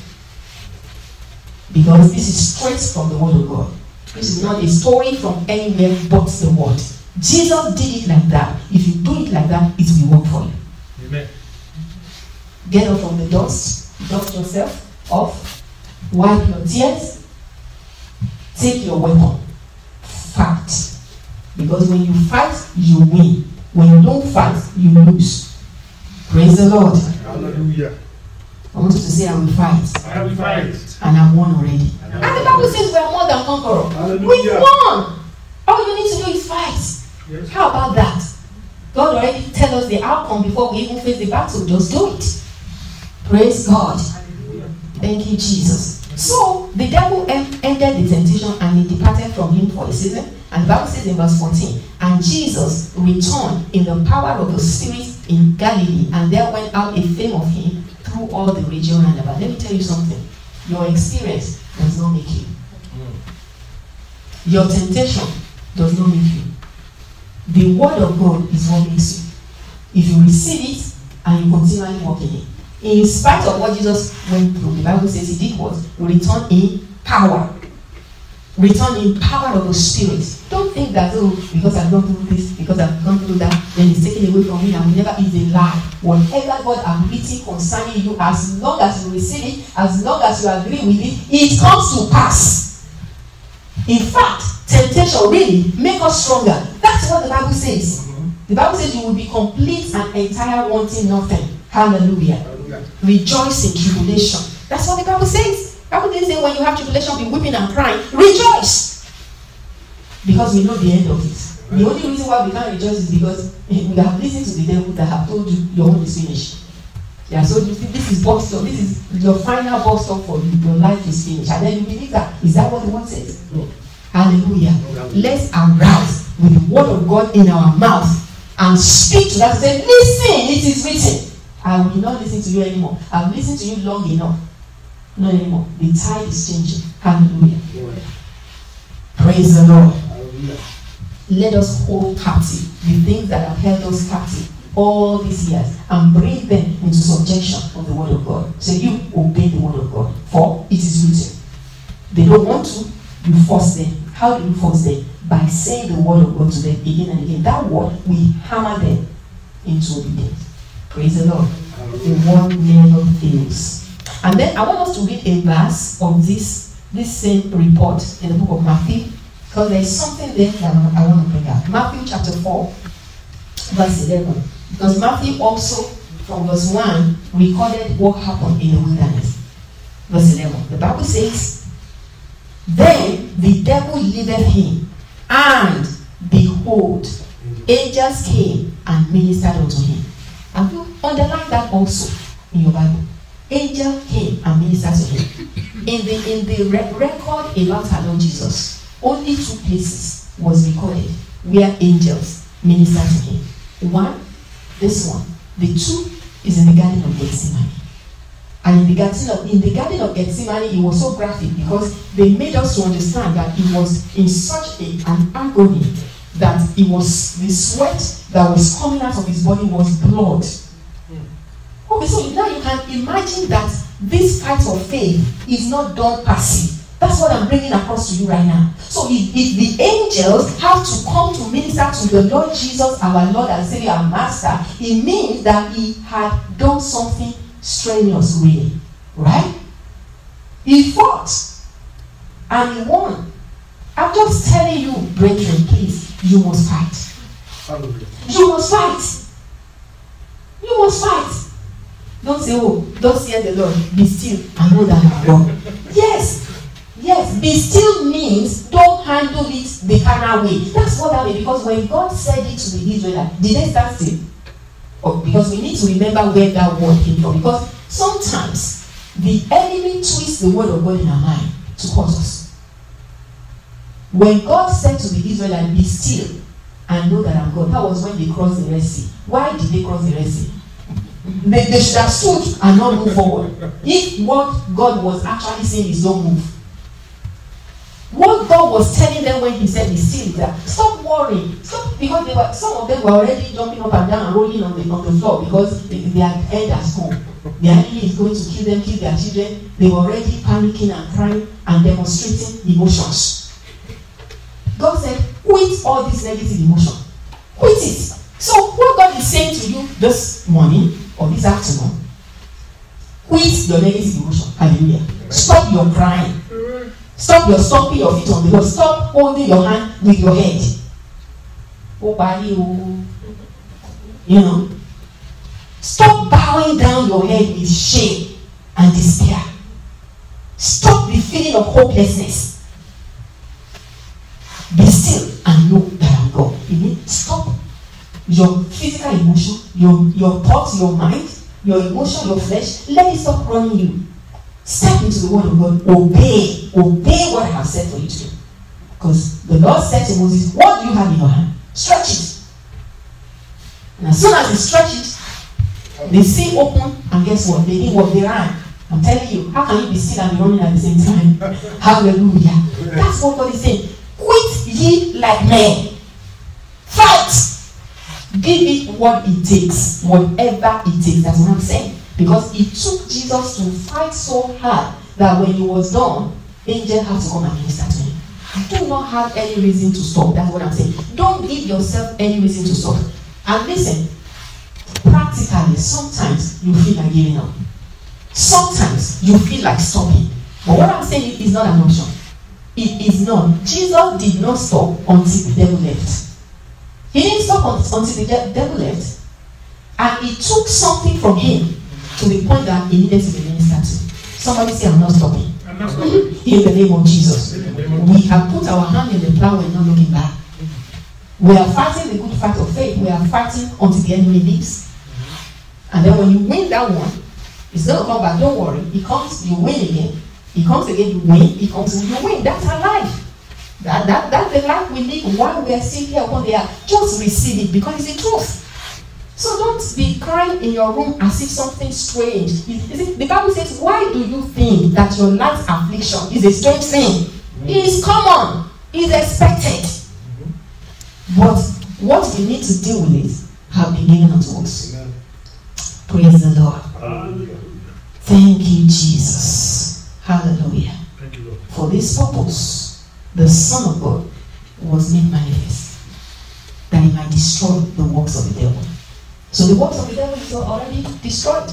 Because this is straight from the word of God. This is not a story from anywhere but the word. Jesus did it like that. If you do it like that, it will work for you. Amen. Get up from the dust. Dust yourself off. Wipe your tears. Take your weapon. Fight. Because when you fight, you win. When you don't fight, you lose. Praise the Lord. Hallelujah. I want you to say, I will fight. I will fight. And I've won already. And the Bible says we are more than conquerors. Hallelujah. We won. All you need to do is fight. Yes. How about that? God already tells us the outcome before we even face the battle. Just do it. Praise God. Hallelujah. Thank you, Jesus. So the devil ended the temptation and he departed from him for a season. And the Bible says in verse 14, and Jesus returned in the power of the Spirit in Galilee, and there went out a fame of him through all the region and about. Let me tell you something. Your experience does not make you. Your temptation does not make you. The word of God is what makes you. If you receive it and you continually walk in it, in spite of what Jesus went through, the Bible says he did what? Return in power. Return in power of the Spirit. Don't think that, because I've gone through this, because I've gone through that, then it's taken away from me and will never. Is a lie. Whatever God has written concerning you, as long as you receive it, as long as you agree with it, it comes to pass. In fact, temptation really makes us stronger. That's what the Bible says. The Bible says you will be complete and entire, wanting nothing. Hallelujah. Rejoice in tribulation. That's what the Bible says. The Bible didn't say when you have tribulation, be weeping and crying. Rejoice. Because we know the end of it. The only reason why we can't rejoice is because we have listened to the devil that have told you your own is finished. Yeah, so you see, this is box stop. This is your final box stop for you. Your life is finished. And then you believe that. Is that what the word says? No. Hallelujah. Let's arouse with the word of God in our mouth and speak to that and say, listen, it is written. I will not listen to you anymore. I've listened to you long enough. Not anymore. The tide is changing. Hallelujah. Yeah. Praise the Lord. Hallelujah. Let us hold captive the things that have held us captive all these years and bring them into subjection of the word of God. So you obey the word of God, for it is written. They don't want to, you force them. How do you force them? By saying the word of God to them again and again. That word will hammer them into obedience. Praise the Lord. The word never fails. And then I want us to read a verse of this same report in the book of Matthew, because there is something there that I want to bring out. Matthew chapter 4, verse 11. Because Matthew also, from verse 1, recorded what happened in the wilderness. Verse 11. The Bible says, "Then the devil delivered him, and behold, angels came and ministered unto him." Have you underlined that also in your Bible? Angel came and ministered to him. In the record about our Lord Jesus, only 2 places was recorded where angels ministered to him. One, this one. The 2 is in the Garden of Gethsemane. And in the Garden of Gethsemane, it was so graphic because they made us to understand that he was in such an agony that it was the sweat that was coming out of his body was blood. Okay, so now you can imagine that this fight of faith is not done passive. That's what I'm bringing across to you right now. So if the angels have to come to minister to the Lord Jesus, our Lord and Savior and Master, it means that he had done something strenuous, really. Right? He fought and he won. I'm just telling you, brethren, please, you must fight. Hallelujah. You must fight. You must fight. Don't say, "Oh, thus saith the Lord, be still and know that I am God." Yes. Yes, be still means don't handle it the carnal way. That's what that means. Because when God said it to the Israelites, did they stand still? Because we need to remember where that word came from. Because sometimes the enemy twists the word of God in our mind to cause us. When God said to the Israelites, "Be still and know that I am God," that was when they crossed the Red Sea. Why did they cross the Red Sea? They should have stood and not move forward. If what God was actually saying is don't move. What God was telling them when he said, "Be still," is that stop worrying. Stop, because some of them were already jumping up and down and rolling on the floor because their end has come. The enemy is going to kill them, kill their children. They were already panicking and crying and demonstrating emotions. God said, quit all this negative emotion. Quit it. So what God is saying to you this morning or this afternoon, quit your negative emotion. Hallelujah. Stop your crying. Stop your stomping your feet on the floor. Stop holding your hand with your head. You know. Stop bowing down your head with shame and despair. Stop the feeling of hopelessness. Be still and know that I'm God. You mean stop your physical emotion, your thoughts, your mind, your emotion, your flesh. Let it stop running you. Step into the word of God. Obey what I have said for you to do. Because the Lord said to Moses, "What do you have in your hand? Stretch it." And as soon as he stretched it, the sea opened, and guess what? They did what they ran. I'm telling you, how can you be still and be running at the same time? Hallelujah. That's what God is saying. Quit ye like men. Fight. Give it what it takes. Whatever it takes. That's what I'm saying. Because it took Jesus to fight so hard that when he was done, angels had to come and minister to him. You do not have any reason to stop. That's what I'm saying. Don't give yourself any reason to stop. And listen, practically, sometimes you feel like giving up. Sometimes you feel like stopping. But what I'm saying is not an option. It is not. Jesus did not stop until the devil left. He didn't stop until the devil left. And it took something from him to the point that he needed to be ministered to. Somebody say, "I'm not stopping." I'm not stopping. In the name of Jesus. We have put our hand in the plow and not looking back. We are fighting the good fight of faith. We are fighting until the enemy leaves. And then when you win that one, it's going to come back. Don't worry. It comes, you win again. It comes again, you win. It comes, you win. That's our life. That's the life we live while we are still here upon the earth. Just receive it because it's the truth. So don't be crying in your room as if something strange. The Bible says, "Why do you think that your life's affliction is a strange thing?" It is common. It is expected. But what we need to deal with it have been given unto us. Amen. Praise the Lord. Hallelujah. Thank you, Jesus. Hallelujah. Thank you, Lord. For this purpose, the Son of God was made manifest, that he might destroy the works of the devil. So the works of the devil is already destroyed.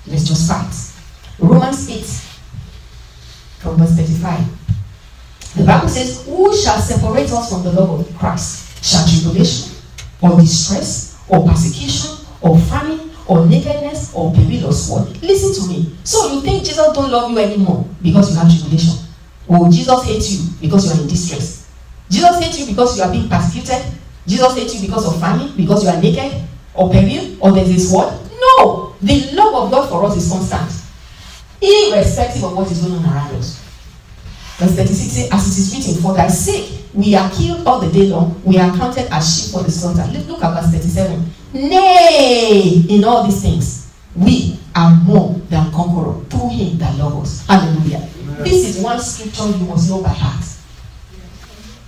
Let's just fight. Romans 8, from verse 35. The Bible says, who shall separate us from the love of Christ? Shall tribulation, or distress, or persecution, or famine, or nakedness, or peril, or sword? Listen to me. So you think Jesus don't love you anymore because you have tribulation? Or Jesus hates you because you are in distress? Jesus hates you because you are being persecuted? Jesus hates you because of famine, because you are naked, or peril, or there is a sword? No! The love of God for us is constant, irrespective of what is going on around us. Verse 36 says, as it is written, for thy sake we are killed all the day long, we are counted as sheep for the slaughter. Look at verse 37. Nay, in all these things, we are more than conquerors through him that loves us. Hallelujah. Amen. This is one scripture you must know by heart.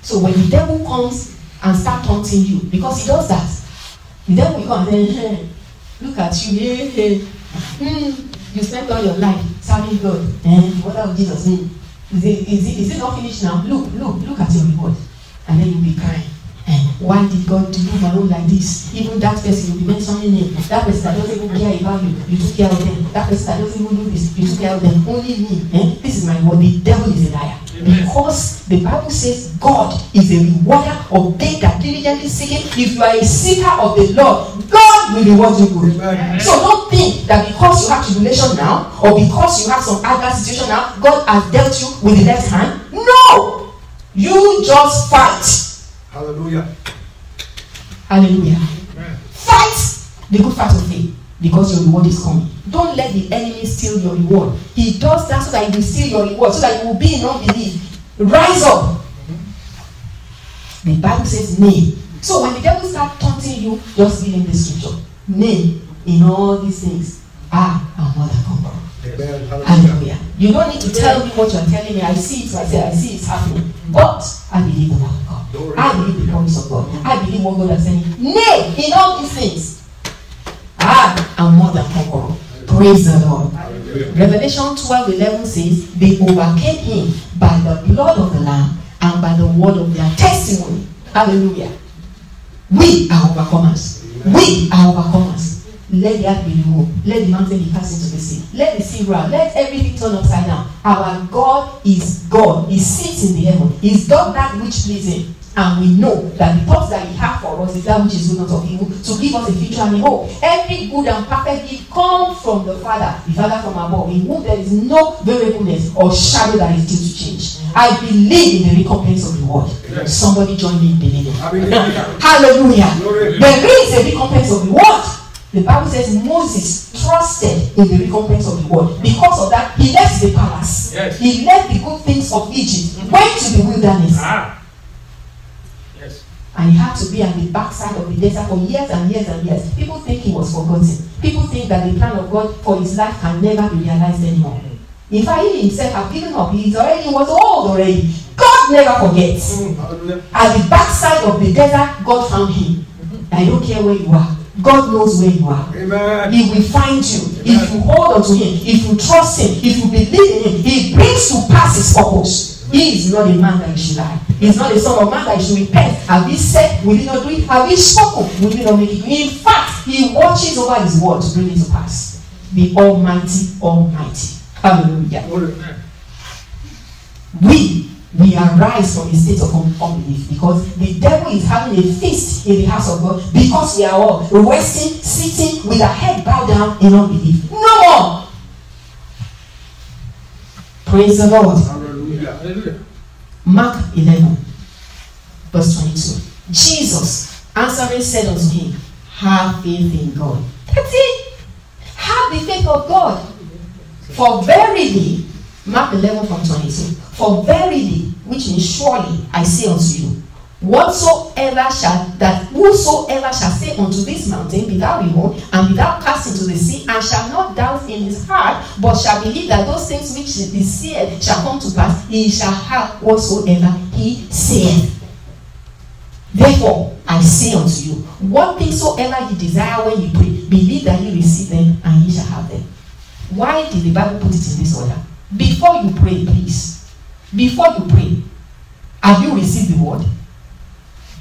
So when the devil comes and starts taunting you, because he does that, the devil will come and say, hey, look at you, hey, hey. You spent all your life serving God, and what of Jesus? Is it not finished now? Look at your reward. And then you'll be crying. And why did God do my own like this? Even that person, you'll be mentioning him. That person that doesn't even care about you, you took care of them. That person that doesn't even do this, you took care of them. Only me. This is my word. The devil is a liar. Because the Bible says God is a rewarder of they that diligently seek him. If you are a seeker of the Lord, God will reward you good. So don't think that because you have tribulation now, or because you have some adverse situation now, God has dealt you with the left hand. No! You just fight. Hallelujah. Hallelujah. Amen. Fight the good fight of faith, because your reward is coming. Don't let the enemy steal your reward. He does that so that he will steal your reward, so that you will be in unbelief. Rise up. The Bible says nay. So when the devil starts taunting you, just give him the scripture. Nay, in all these things, I am more than conqueror. Hallelujah. You don't need to tell me what you're telling me. I see it, so I say, I see it's happening. But I believe the word of God. I believe the promise of God. I believe what God has said. Nay, in all these things, I am more than conqueror. Praise the Lord. Revelation 12:11 says, they overcame him by the blood of the Lamb and by the word of their testimony. Hallelujah. We are overcomers. We are overcomers. Let the earth be removed. Let the mountain be cast into the sea. Let the sea roll. Let everything turn upside down. Our God is God. He sits in the heaven. He's done that which pleases him. And we know that the thoughts that he has for us is that which is good, not of evil, to give us a future and a hope. Every good and perfect gift comes from the Father from above, in whom there is no variableness or shadow that is due to change. I believe in the recompense of the reward. Yes. Somebody join me in believing. Hallelujah. There is a recompense of reward. The Bible says Moses trusted in the recompense of the reward. Because of that, he left the palace. Yes. He left the good things of Egypt, went to the wilderness. Yes. And he had to be at the backside of the desert for years and years and years. People think he was forgotten. People think that the plan of God for his life can never be realized anymore. In fact, he himself had given up. He was old already. God never forgets. At the backside of the desert, God found him. I don't care where you are. God knows where you are. Amen. He will find you. Amen. If you hold on to him, if you trust him, if you believe in him, he brings to pass his purpose. He is not a man that he should lie. He is not a son of man that he should repent. Have he said, will he not do it? Have he spoken, will he not make it? In fact, he watches over his word to bring it to pass. The Almighty, Almighty. Hallelujah. We arise from a state of unbelief because the devil is having a feast in the house of God because we are all resting, sitting with our head bowed down in unbelief. No more. Praise the Lord. Hallelujah. Mark 11, verse 22. Jesus answering said unto him, have faith in God. That's it. Have the faith of God. For verily, Mark 11 from 22. For verily, which means surely, I say unto you, whosoever shall say unto this mountain, be thou removed, and be thou cast into the sea, and shall not doubt in his heart, but shall believe that those things which he said shall come to pass, he shall have whatsoever he saith. Therefore, I say unto you, what things soever ye desire when you pray, believe that ye receive them, and ye shall have them. Why did the Bible put it in this order? Before you pray, please. Before you pray, have you received the word?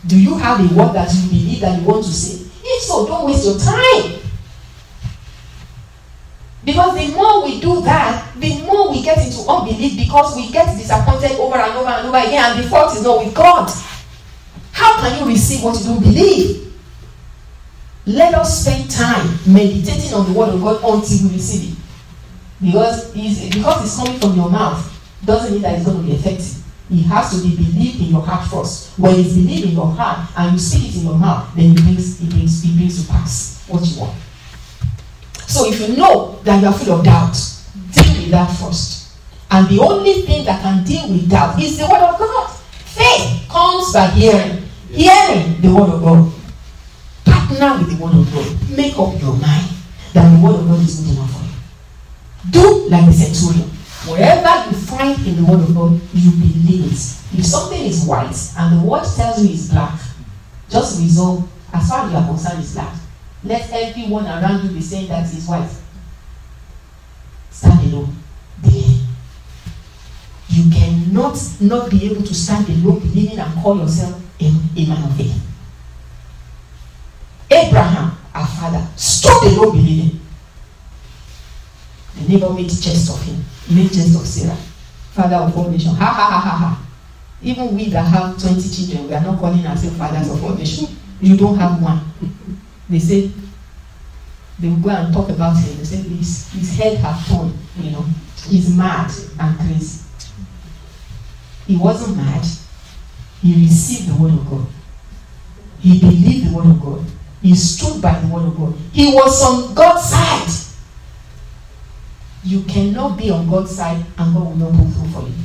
Do you have a word that you believe that you want to say? If so, don't waste your time. Because the more we do that, the more we get into unbelief, because we get disappointed over and over and over again, and the fault is not with God. How can you receive what you don't believe? Let us spend time meditating on the word of God until we receive it. Because it's coming from your mouth doesn't mean that it's going to be effective. It has to be believed in your heart first. When it's believed in your heart and you speak it in your mouth, then it brings to pass what you want. So if you know that you are full of doubt, deal with that first. And the only thing that can deal with doubt is the word of God. Faith comes by hearing. Hearing the word of God. Partner with the word of God. Make up your mind that the word of God is good enough for you. Do like the centurion. Whatever you find in the word of God, you believe it. If something is white and the word tells you it's black, just resolve, as far as you are concerned, it's black. Let everyone around you be saying that it's white. Stand alone. Believe. You cannot not be able to stand alone believing and call yourself a man of faith. Abraham, our father, stood alone believing. The neighbor made jest of him. He made jest of Sarah, father of all nations. Ha ha ha ha ha. Even we that have 20 children, we are not calling ourselves fathers of all nations. You don't have one. They say, they will go and talk about him. They say, his head have turned, He's mad and crazy. He wasn't mad. He received the word of God. He believed the word of God. He stood by the word of God. He was on God's side. You cannot be on God's side and God will not pull through for you.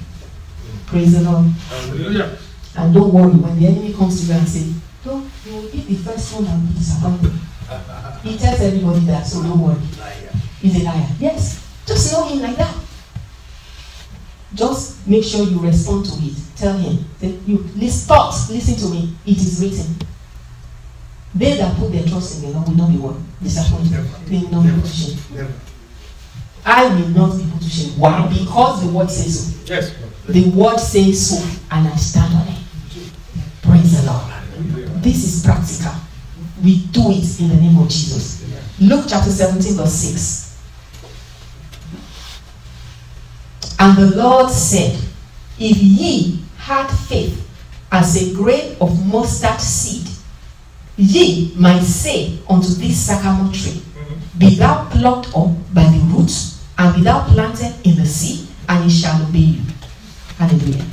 Praise the Lord. Hallelujah. And don't worry when the enemy comes to you and say, "No, you will be the first one and be disappointed." He tells everybody that, so don't worry. He's a liar. Yes. Just know him like that. Just make sure you respond to it. Tell him that stop, listen to me. It is written. They that put their trust in the Lord will not be what? Disappointed. They will not be put to shame. I will not be put to shame. Why? Because the word says so. Yes. The word says so, and I stand on it. Praise the Lord. This is practical. We do it in the name of Jesus. Luke chapter 17, verse 6. And the Lord said, if ye had faith as a grain of mustard seed, ye might say unto this sycamore tree, be thou plucked up by the roots, and be thou planted in the sea, and it shall obey you. Hallelujah.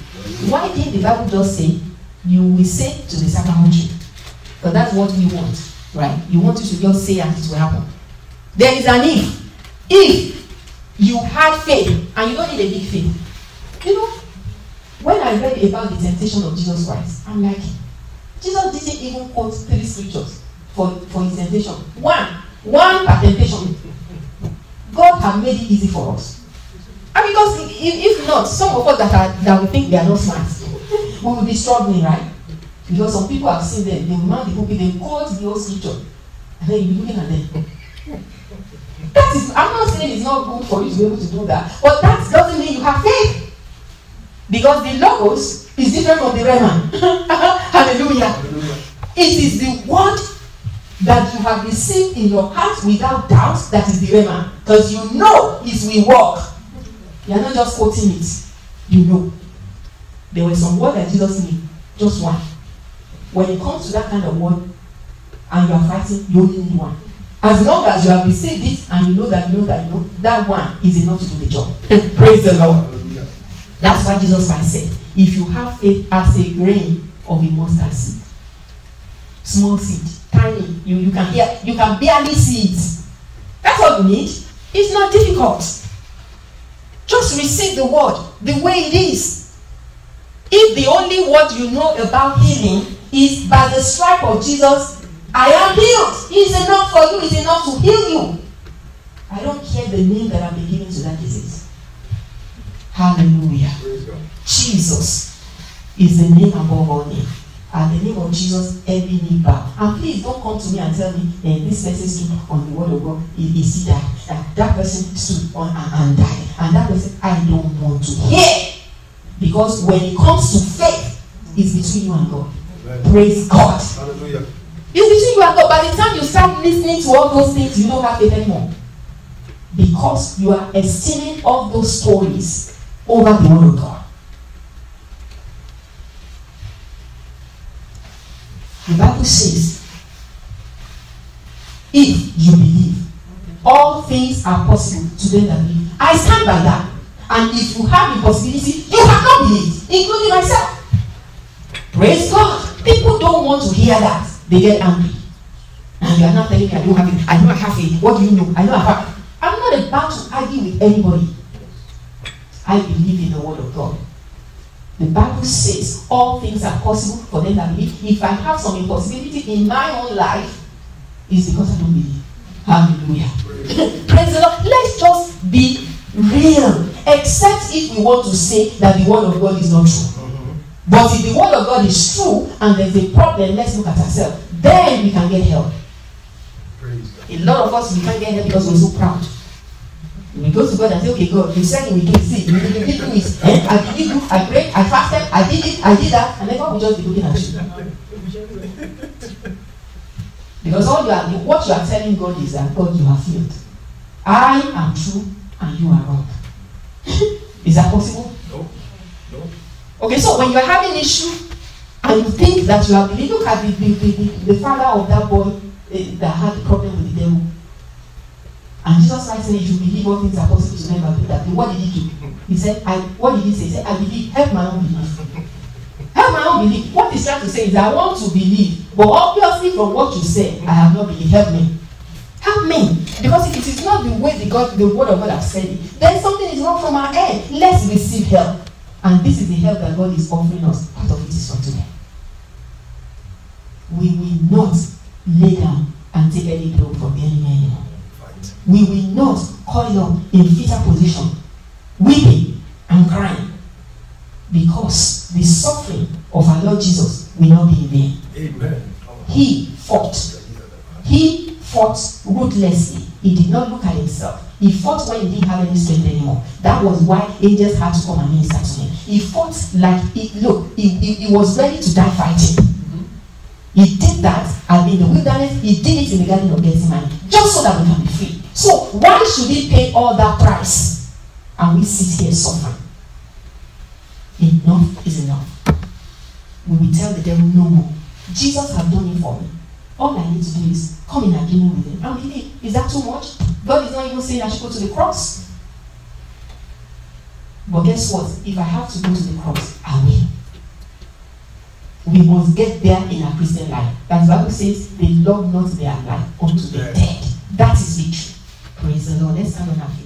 Why did the Bible just say, you will say to the sycamore tree? Because that's what we want, right? You want you to just say and it will happen. There is an if. If you had faith, and you don't need a big faith. When I read about the temptation of Jesus Christ, I'm like, Jesus didn't even quote 3 scriptures for his temptation. One per temptation. God has made it easy for us. And because if not, some of us that we think they are not smart, we will be struggling, right? Because some people have seen them, they mount the pulpit, they quote the old scripture, and then you'll be looking at them. That is, I'm not saying it's not good for you to be able to do that, but that doesn't mean you have faith. Because the logos is different from the Rhema. Hallelujah. It is the word that you have received in your heart without doubt that is the Rhema. Because you know it will work. You are not just quoting it. You know. There were some words that Jesus knew. Just one. When it comes to that kind of word and you are fighting, you only need one. As long as you have received it and you know that one is enough to do the job. Praise the Lord. That's why Jesus Christ said, if you have faith as a grain of a mustard seed, small seed, tiny, you can barely see it. That's what you need. It's not difficult. Just receive the word the way it is. If the only word you know about healing is by the stripe of Jesus, I am healed. It's enough for you. It's enough to heal you. I don't care the name that I've been given to that disease. Hallelujah. Jesus is the name above all names. At the name of Jesus, every knee bow. And please don't come to me and tell me this person stood on the word of God. He died. That person stood on and died. And that person, I don't want to hear. Because when it comes to faith, it's between you and God. Amen. Praise God. Hallelujah. It's between you and God. By the time you start listening to all those things, you don't have faith anymore. because you are esteeming all those stories over the word of God. The Bible says, if you believe, all things are possible to them that believe. I stand by that. And if you have the possibility, you have not believed, including myself. Praise God. People don't want to hear that. They get angry. And you are not telling me I don't have it. I know I have it. What do you know? I know I have it. I'm not about to argue with anybody. I believe in the word of God. The Bible says all things are possible for them that believe. If I have some impossibility in my own life, it's because I don't believe. Hallelujah. Praise the Lord. Let's just be real. Except if we want to say that the word of God is not true. But if the word of God is true and there's a problem, let's look at ourselves. Then we can get help. A lot of us, we can't get help because we're so proud. We go to God and say, okay, God, you said we do this. You did this. I believe you. I prayed. I fasted. I did it. I did that. And then God will just be looking at you. Because what you are telling God is that, God, you have failed. I am true and you are wrong. Is that possible? No. Okay, so when you are having issue and you think that you have believed, look at the father of that boy that had the problem with the devil. And Jesus Christ said, if you believe all things are possible to them that. What did he do? He said, what did he say? He said, I believe, help my own belief. Help my own belief. What he's trying to say is, I want to believe. But obviously from what you said, I have not believed. Help me. Help me. Because if it is not the way the word of God has said it, then something is wrong from our end. Let's receive help. And this is the help that God is offering us. Part of it is from today. We will not lay down and take any blow from the enemy anymore. We will not call up in fetal position, weeping and crying, because the suffering of our Lord Jesus will not be in vain. Amen. He fought. He fought ruthlessly. He did not look at himself. He fought when he didn't have any strength anymore. That was why angels had to come and minister to him. He fought like, he was ready to die fighting. He did that, and in the wilderness, he did it in the Garden of Gethsemane, just so that we can be free. So why should he pay all that price? And we sit here suffering. Enough is enough. We will tell the devil no more. Jesus has done it for me. All I need to do is come in agreement with him and believe. Is that too much? God is not even saying I should go to the cross. But guess what? If I have to go to the cross, I will. We must get there in our Christian life. That the Bible says, they love not their life unto the dead. That is victory. Praise the Lord. Let's stand on our feet.